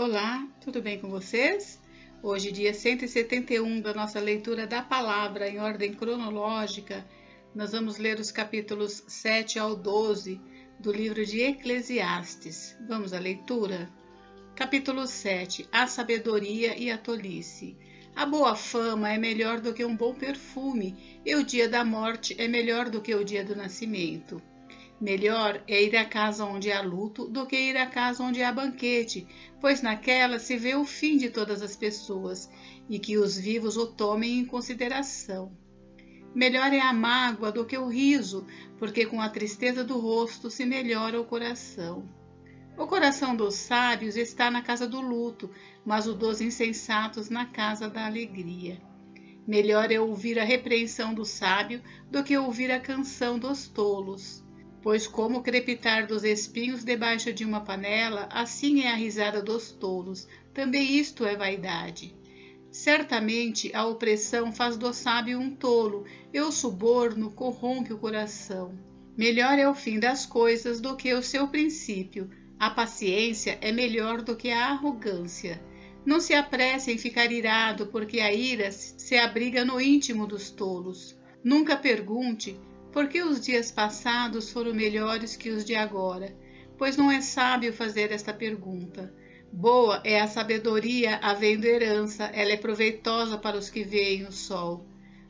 Olá, tudo bem com vocês? Hoje, dia 171 da nossa leitura da palavra em ordem cronológica, nós vamos ler os capítulos 7 ao 12 do livro de Eclesiastes. Vamos à leitura? Capítulo 7. A sabedoria e a tolice. A boa fama é melhor do que um bom perfume, e o dia da morte é melhor do que o dia do nascimento. Melhor é ir à casa onde há luto do que ir à casa onde há banquete, pois naquela se vê o fim de todas as pessoas, e que os vivos o tomem em consideração. Melhor é a mágoa do que o riso, porque com a tristeza do rosto se melhora o coração. O coração dos sábios está na casa do luto, mas o dos insensatos na casa da alegria. Melhor é ouvir a repreensão do sábio do que ouvir a canção dos tolos. Pois como o crepitar dos espinhos debaixo de uma panela, assim é a risada dos tolos, também isto é vaidade. Certamente a opressão faz do sábio um tolo, e o suborno corrompe o coração. Melhor é o fim das coisas do que o seu princípio. A paciência é melhor do que a arrogância. Não se apresse em ficar irado, porque a ira se abriga no íntimo dos tolos. Nunca pergunte: por que os dias passados foram melhores que os de agora? Pois não é sábio fazer esta pergunta. Boa é a sabedoria havendo herança, ela é proveitosa para os que veem o sol.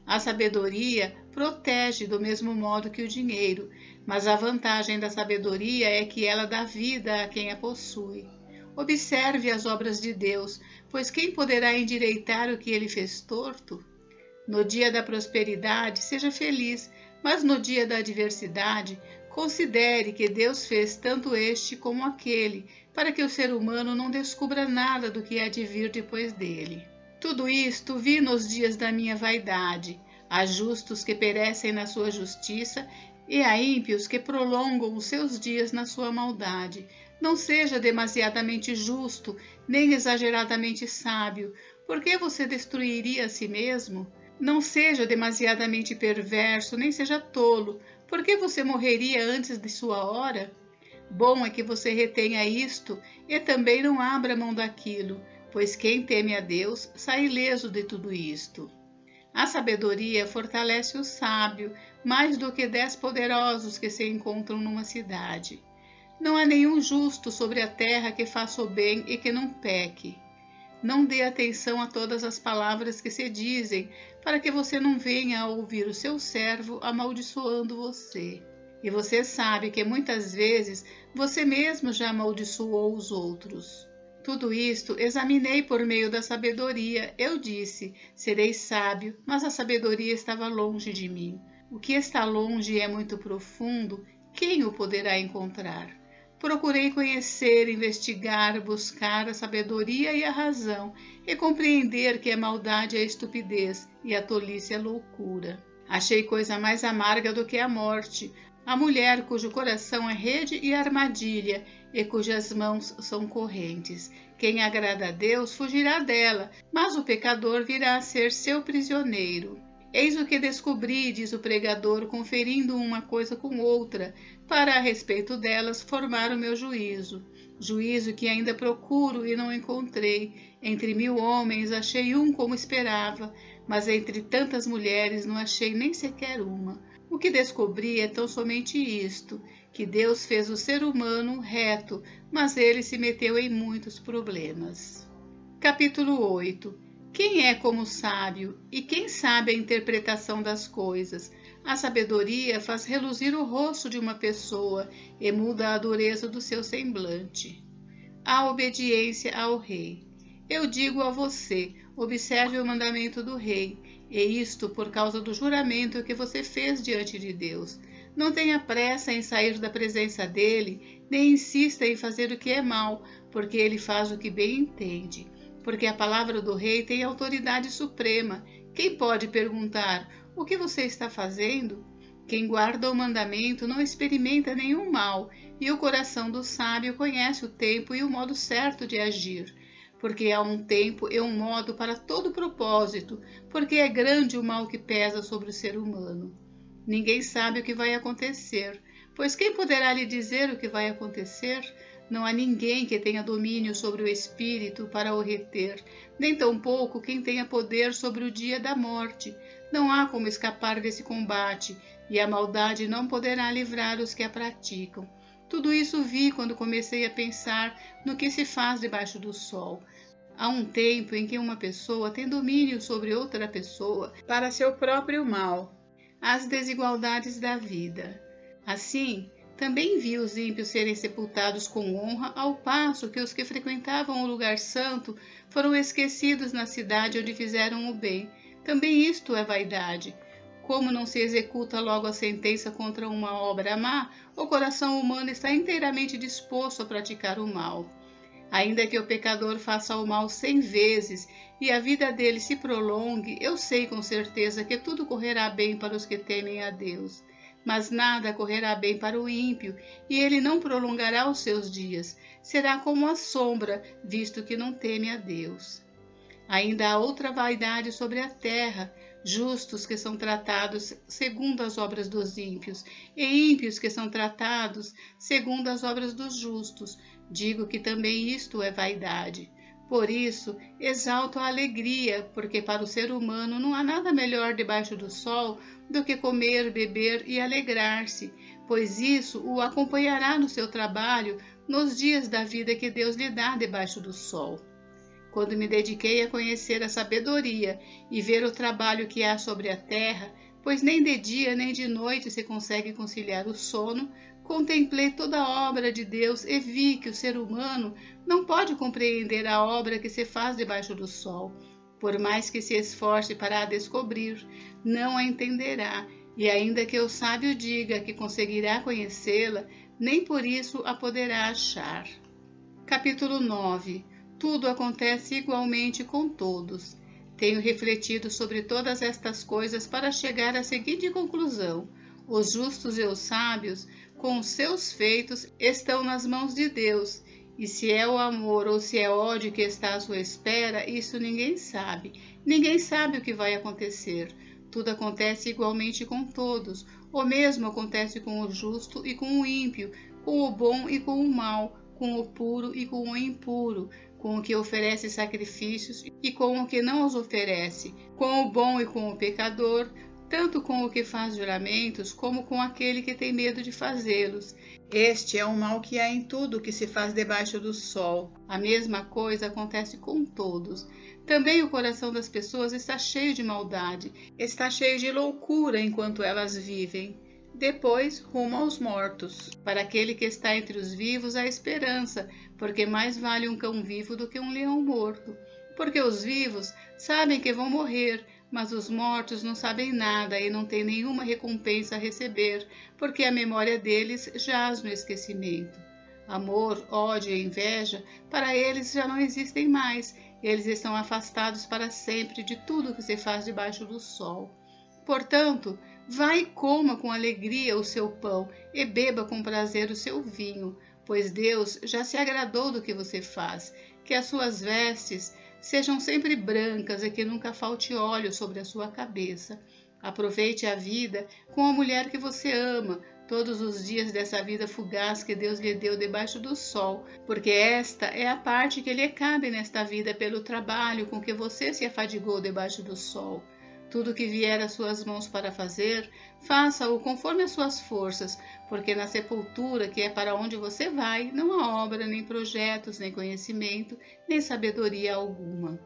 A sabedoria protege do mesmo modo que o dinheiro, mas a vantagem da sabedoria é que ela dá vida a quem a possui. Observe as obras de Deus, pois quem poderá endireitar o que ele fez torto? No dia da prosperidade, seja feliz, mas no dia da adversidade, considere que Deus fez tanto este como aquele, para que o ser humano não descubra nada do que há de vir depois dele. Tudo isto vi nos dias da minha vaidade. Há justos que perecem na sua justiça, e há ímpios que prolongam os seus dias na sua maldade. Não seja demasiadamente justo, nem exageradamente sábio. Por que você destruiria a si mesmo? Não seja demasiadamente perverso, nem seja tolo. Por que você morreria antes de sua hora? Bom é que você retenha isto e também não abra mão daquilo, pois quem teme a Deus sai ileso de tudo isto. A sabedoria fortalece o sábio, mais do que 10 poderosos que se encontram numa cidade. Não há nenhum justo sobre a terra que faça o bem e que não peque. Não dê atenção a todas as palavras que se dizem, para que você não venha a ouvir o seu servo amaldiçoando você. E você sabe que muitas vezes você mesmo já amaldiçoou os outros. Tudo isto examinei por meio da sabedoria. Eu disse: serei sábio, mas a sabedoria estava longe de mim. O que está longe e é muito profundo, quem o poderá encontrar? Procurei conhecer, investigar, buscar a sabedoria e a razão, e compreender que a maldade é a estupidez e a tolice a loucura. Achei coisa mais amarga do que a morte, a mulher cujo coração é rede e armadilha, e cujas mãos são correntes. Quem agrada a Deus fugirá dela, mas o pecador virá a ser seu prisioneiro. Eis o que descobri, diz o pregador, conferindo uma coisa com outra, para a respeito delas formar o meu juízo. Juízo que ainda procuro e não encontrei. Entre 1000 homens achei um como esperava, mas entre tantas mulheres não achei nem sequer uma. O que descobri é tão somente isto, que Deus fez o ser humano reto, mas ele se meteu em muitos problemas. Capítulo 8. Quem é como sábio, e quem sabe a interpretação das coisas? A sabedoria faz reluzir o rosto de uma pessoa e muda a dureza do seu semblante. A obediência ao rei. Eu digo a você, observe o mandamento do rei, e isto por causa do juramento que você fez diante de Deus. Não tenha pressa em sair da presença dele, nem insista em fazer o que é mal, porque ele faz o que bem entende. Porque a palavra do rei tem autoridade suprema. Quem pode perguntar: o que você está fazendo? Quem guarda o mandamento não experimenta nenhum mal, e o coração do sábio conhece o tempo e o modo certo de agir. Porque há um tempo e um modo para todo propósito, porque é grande o mal que pesa sobre o ser humano. Ninguém sabe o que vai acontecer, pois quem poderá lhe dizer o que vai acontecer? Não há ninguém que tenha domínio sobre o espírito para o reter, nem tampouco quem tenha poder sobre o dia da morte. Não há como escapar desse combate, e a maldade não poderá livrar os que a praticam. Tudo isso vi quando comecei a pensar no que se faz debaixo do sol. Há um tempo em que uma pessoa tem domínio sobre outra pessoa para seu próprio mal. As desigualdades da vida. Assim, também vi os ímpios serem sepultados com honra, ao passo que os que frequentavam o lugar santo foram esquecidos na cidade onde fizeram o bem. Também isto é vaidade. Como não se executa logo a sentença contra uma obra má, o coração humano está inteiramente disposto a praticar o mal. Ainda que o pecador faça o mal 100 vezes e a vida dele se prolongue, eu sei com certeza que tudo correrá bem para os que temem a Deus. Mas nada correrá bem para o ímpio, e ele não prolongará os seus dias. Será como a sombra, visto que não teme a Deus. Ainda há outra vaidade sobre a terra, justos que são tratados segundo as obras dos ímpios, e ímpios que são tratados segundo as obras dos justos. Digo que também isto é vaidade. Por isso, exalto a alegria, porque para o ser humano não há nada melhor debaixo do sol do que comer, beber e alegrar-se, pois isso o acompanhará no seu trabalho nos dias da vida que Deus lhe dá debaixo do sol. Quando me dediquei a conhecer a sabedoria e ver o trabalho que há sobre a terra, pois nem de dia nem de noite se consegue conciliar o sono, contemplei toda a obra de Deus e vi que o ser humano não pode compreender a obra que se faz debaixo do sol. Por mais que se esforce para a descobrir, não a entenderá, e ainda que o sábio diga que conseguirá conhecê-la, nem por isso a poderá achar. Capítulo 9. Tudo acontece igualmente com todos. Tenho refletido sobre todas estas coisas para chegar à seguinte conclusão: os justos e os sábios, com os seus feitos, estão nas mãos de Deus, e se é o amor ou se é ódio que está à sua espera, isso ninguém sabe. Ninguém sabe o que vai acontecer. Tudo acontece igualmente com todos. O mesmo acontece com o justo e com o ímpio, com o bom e com o mal, com o puro e com o impuro, com o que oferece sacrifícios e com o que não os oferece, com o bom e com o pecador, tanto com o que faz juramentos, como com aquele que tem medo de fazê-los. Este é o mal que há em tudo que se faz debaixo do sol. A mesma coisa acontece com todos. Também o coração das pessoas está cheio de maldade, está cheio de loucura enquanto elas vivem. Depois, rumo aos mortos. Para aquele que está entre os vivos, há esperança, porque mais vale um cão vivo do que um leão morto. Porque os vivos sabem que vão morrer, mas os mortos não sabem nada e não têm nenhuma recompensa a receber, porque a memória deles jaz no esquecimento. Amor, ódio e inveja, para eles já não existem mais. Eles estão afastados para sempre de tudo que se faz debaixo do sol. Portanto, vá e coma com alegria o seu pão e beba com prazer o seu vinho, pois Deus já se agradou do que você faz. Que as suas vestes sejam sempre brancas e que nunca falte óleo sobre a sua cabeça. Aproveite a vida com a mulher que você ama, todos os dias dessa vida fugaz que Deus lhe deu debaixo do sol, porque esta é a parte que lhe cabe nesta vida pelo trabalho com que você se afadigou debaixo do sol. Tudo que vier às suas mãos para fazer, faça-o conforme as suas forças, porque na sepultura, que é para onde você vai, não há obra, nem projetos, nem conhecimento, nem sabedoria alguma.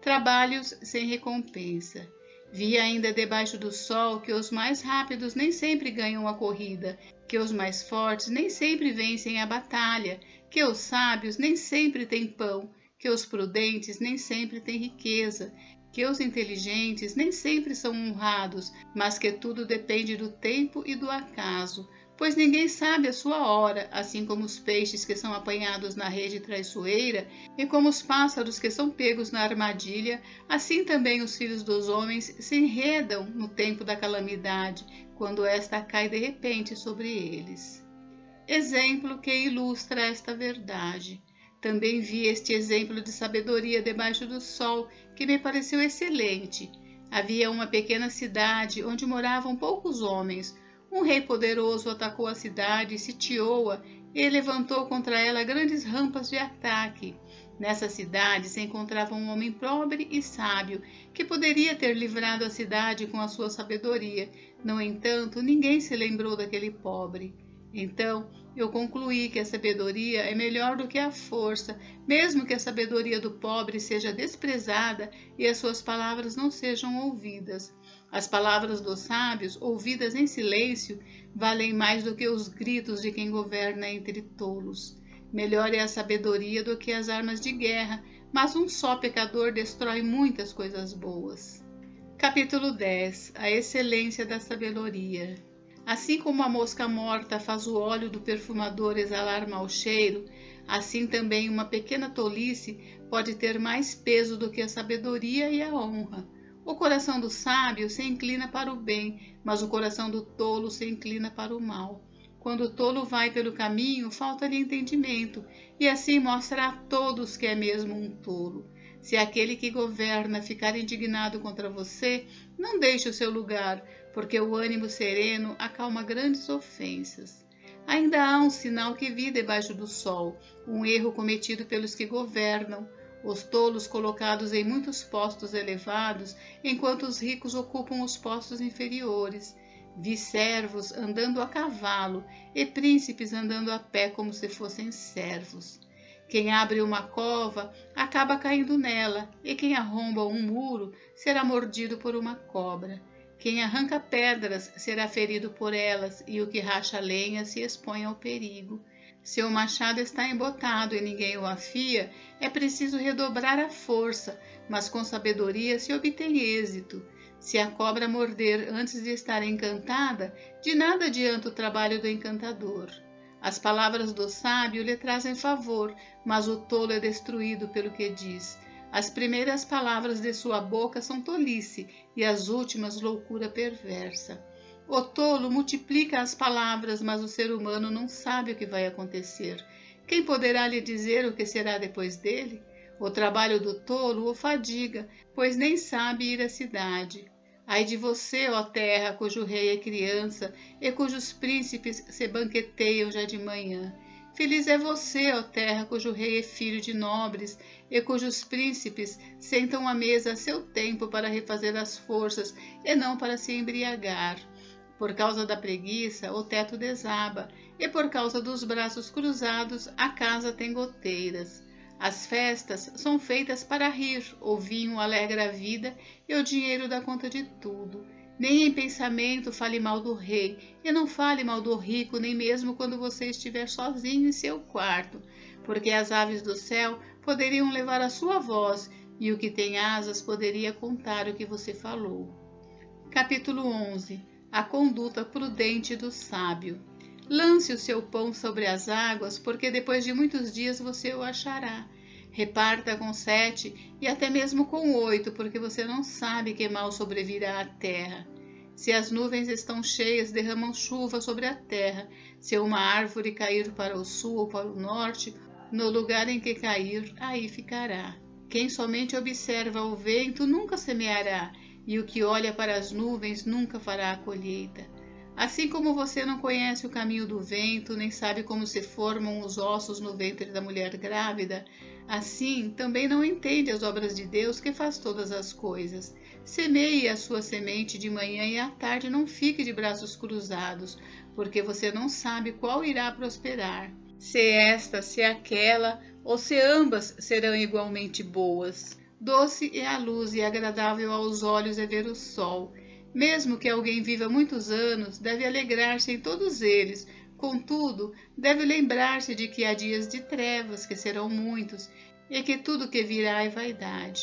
Trabalhos sem recompensa. Vi ainda debaixo do sol que os mais rápidos nem sempre ganham a corrida, que os mais fortes nem sempre vencem a batalha, que os sábios nem sempre têm pão, que os prudentes nem sempre têm riqueza, que os inteligentes nem sempre são honrados, mas que tudo depende do tempo e do acaso, pois ninguém sabe a sua hora, assim como os peixes que são apanhados na rede traiçoeira e como os pássaros que são pegos na armadilha, assim também os filhos dos homens se enredam no tempo da calamidade, quando esta cai de repente sobre eles. Exemplo que ilustra esta verdade. Também vi este exemplo de sabedoria debaixo do sol, que me pareceu excelente. Havia uma pequena cidade onde moravam poucos homens. Um rei poderoso atacou a cidade e sitiou-a, e levantou contra ela grandes rampas de ataque. Nessa cidade se encontrava um homem pobre e sábio, que poderia ter livrado a cidade com a sua sabedoria. No entanto, ninguém se lembrou daquele pobre. Então, eu concluí que a sabedoria é melhor do que a força, mesmo que a sabedoria do pobre seja desprezada e as suas palavras não sejam ouvidas. As palavras dos sábios, ouvidas em silêncio, valem mais do que os gritos de quem governa entre tolos. Melhor é a sabedoria do que as armas de guerra, mas um só pecador destrói muitas coisas boas. Capítulo 10. A excelência da sabedoria. Assim como a mosca morta faz o óleo do perfumador exalar mau cheiro, assim também uma pequena tolice pode ter mais peso do que a sabedoria e a honra. O coração do sábio se inclina para o bem, mas o coração do tolo se inclina para o mal. Quando o tolo vai pelo caminho, falta-lhe entendimento, e assim mostra a todos que é mesmo um tolo. Se aquele que governa ficar indignado contra você, não deixe o seu lugar, porque o ânimo sereno acalma grandes ofensas. Ainda há um sinal que vi debaixo do sol, um erro cometido pelos que governam, os tolos colocados em muitos postos elevados, enquanto os ricos ocupam os postos inferiores. Vi servos andando a cavalo e príncipes andando a pé como se fossem servos. Quem abre uma cova acaba caindo nela, e quem arromba um muro será mordido por uma cobra. Quem arranca pedras será ferido por elas, e o que racha lenha se expõe ao perigo. Se o machado está embotado e ninguém o afia, é preciso redobrar a força, mas com sabedoria se obtém êxito. Se a cobra morder antes de estar encantada, de nada adianta o trabalho do encantador. As palavras do sábio lhe trazem favor, mas o tolo é destruído pelo que diz. As primeiras palavras de sua boca são tolice, e as últimas loucura perversa. O tolo multiplica as palavras, mas o ser humano não sabe o que vai acontecer. Quem poderá lhe dizer o que será depois dele? O trabalho do tolo o fadiga, pois nem sabe ir à cidade. Ai de você, ó terra, cujo rei é criança e cujos príncipes se banqueteiam já de manhã. Feliz é você, ó terra, cujo rei é filho de nobres e cujos príncipes sentam à mesa a seu tempo para refazer as forças e não para se embriagar. Por causa da preguiça, o teto desaba, e por causa dos braços cruzados, a casa tem goteiras. As festas são feitas para rir, o vinho alegra a vida e o dinheiro dá conta de tudo. Nem em pensamento fale mal do rei, e não fale mal do rico, nem mesmo quando você estiver sozinho em seu quarto, porque as aves do céu poderiam levar a sua voz, e o que tem asas poderia contar o que você falou. Capítulo 11. A conduta prudente do sábio. Lance o seu pão sobre as águas, porque depois de muitos dias você o achará. Reparta com 7 e até mesmo com 8, porque você não sabe que mal sobrevirá à terra. Se as nuvens estão cheias, derramam chuva sobre a terra. Se uma árvore cair para o sul ou para o norte, no lugar em que cair, aí ficará. Quem somente observa o vento nunca semeará, e o que olha para as nuvens nunca fará a colheita. Assim como você não conhece o caminho do vento, nem sabe como se formam os ossos no ventre da mulher grávida, assim também não entende as obras de Deus que faz todas as coisas. Semeie a sua semente de manhã e à tarde não fique de braços cruzados, porque você não sabe qual irá prosperar. Se esta, se aquela, ou se ambas serão igualmente boas. Doce é a luz e agradável aos olhos é ver o sol. Mesmo que alguém viva muitos anos, deve alegrar-se em todos eles. Contudo, deve lembrar-se de que há dias de trevas, que serão muitos, e que tudo que virá é vaidade.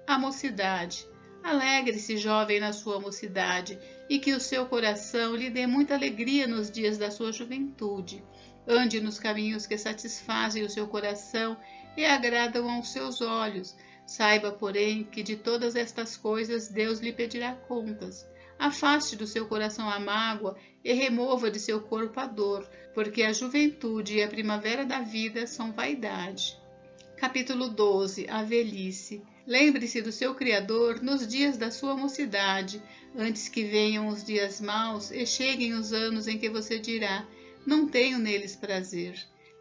A mocidade. Alegre-se, jovem, na sua mocidade, e que o seu coração lhe dê muita alegria nos dias da sua juventude. Ande nos caminhos que satisfazem o seu coração e agradam aos seus olhos. Saiba, porém, que de todas estas coisas Deus lhe pedirá contas. Afaste do seu coração a mágoa e remova de seu corpo a dor, porque a juventude e a primavera da vida são vaidade. Capítulo 12. A velhice. Lembre-se do seu Criador nos dias da sua mocidade, antes que venham os dias maus e cheguem os anos em que você dirá: não tenho neles prazer.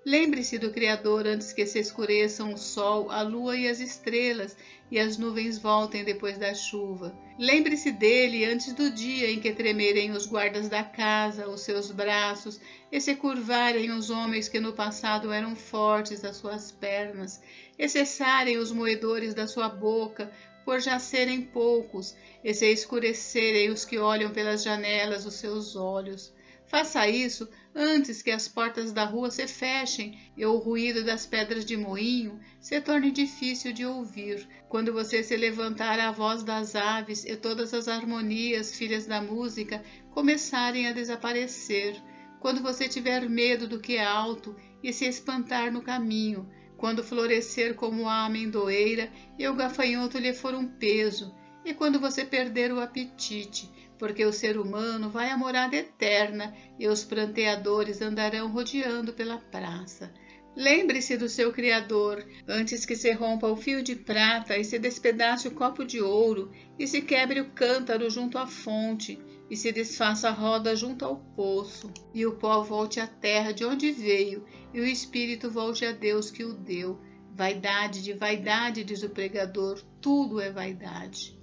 Lembre-se do Criador antes que se escureçam o sol, a lua e as estrelas, e as nuvens voltem depois da chuva. Lembre-se dele antes do dia em que tremerem os guardas da casa, os seus braços, e se curvarem os homens que no passado eram fortes às suas pernas, e cessarem os moedores da sua boca, por já serem poucos, e se escurecerem os que olham pelas janelas os seus olhos. Faça isso antes que as portas da rua se fechem e o ruído das pedras de moinho se torne difícil de ouvir. Quando você se levantar a voz das aves e todas as harmonias, filhas da música, começarem a desaparecer. Quando você tiver medo do que é alto e se espantar no caminho. Quando florescer como a amendoeira e o gafanhoto lhe for um peso. E quando você perder o apetite, porque o ser humano vai à morada eterna e os pranteadores andarão rodeando pela praça. Lembre-se do seu Criador, antes que se rompa o fio de prata e se despedace o copo de ouro, e se quebre o cântaro junto à fonte, e se desfaça a roda junto ao poço, e o pó volte à terra de onde veio, e o espírito volte a Deus que o deu. Vaidade de vaidade, diz o pregador, tudo é vaidade.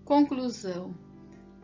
Conclusão.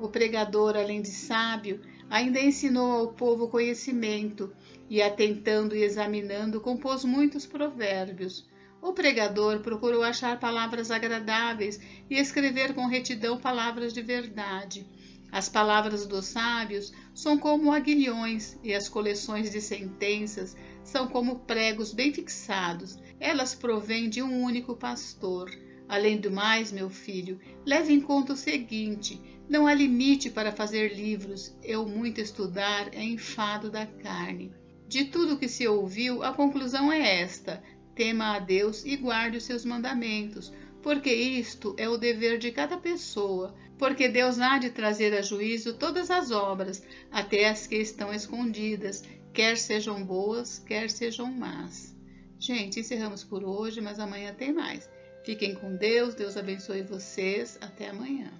O pregador, além de sábio, ainda ensinou ao povo conhecimento e, atentando e examinando, compôs muitos provérbios. O pregador procurou achar palavras agradáveis e escrever com retidão palavras de verdade. As palavras dos sábios são como aguilhões e as coleções de sentenças são como pregos bem fixados. Elas provêm de um único pastor. Além do mais, meu filho, leve em conta o seguinte: não há limite para fazer livros, e o muito estudar é enfado da carne. De tudo que se ouviu, a conclusão é esta: tema a Deus e guarde os seus mandamentos, porque isto é o dever de cada pessoa, porque Deus há de trazer a juízo todas as obras, até as que estão escondidas, quer sejam boas, quer sejam más. Gente, encerramos por hoje, mas amanhã tem mais. Fiquem com Deus, Deus abençoe vocês. Até amanhã.